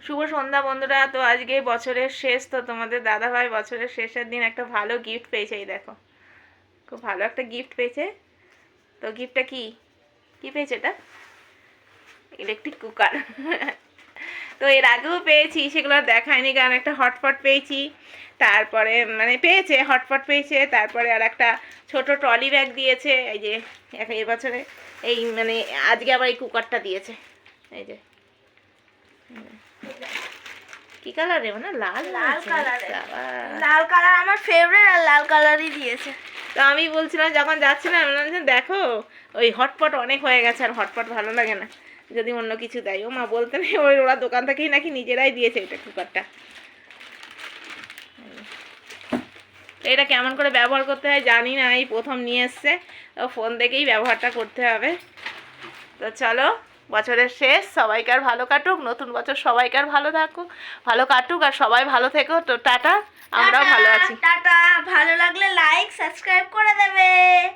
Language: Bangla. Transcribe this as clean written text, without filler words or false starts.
শুভ সন্ধ্যা বন্ধুরা। তো আজকে বছরের শেষ, তো তোমাদের দাদাভাই বছরের শেষের দিন একটা ভালো গিফট পেয়েছে। এই দেখো, খুব ভালো একটা গিফট পেয়েছে। তো গিফটটা কি কি পেয়েছে? এটা ইলেকট্রিক কুকার। তো এর আগেও পেয়েছি, সেগুলো আর দেখায়নি কারণ একটা হটপট পেয়েছি, তারপরে মানে পেয়েছে হটপট পেয়েছে, তারপরে আর একটা ছোট ট্রলি ব্যাগ দিয়েছে। এই যে এবছরে এই মানে আজকে আবার এই কুকারটা দিয়েছে। এই যে কি কালার রে, মানে লাল লাল কালার। বাবা, লাল কালার আমার ফেভারিট, আর লাল কালারই দিয়েছে। তো আমি বলছিলাম যখন যাচ্ছিলাম, আমি বললাম যে দেখো ওই হটপট অনেক হয়ে গেছে, আর হটপট ভালো লাগে না, যদি অন্য কিছু দেয়। ও মা বলতে নেই, ওই ওরা দোকান থেকেই নাকি নিজেরাই দিয়েছে এটা কুকারটা। এটা কেমন করে ব্যবহার করতে হয় জানি না, এই প্রথম নিয়ে এসছে, তো ফোন দেখেই ব্যবহারটা করতে হবে। তো চলো, বছরের শেষ, সবাইকার ভালো কাটুক, নতুন বছর সবাইকার ভালো থাকুক, ভালো কাটুক, আর সবাই ভালো থেকো। তো টাটা, আমরাও ভালো আছি। টাটা। ভালো লাগলে লাইক সাবস্ক্রাইব করে দেবে।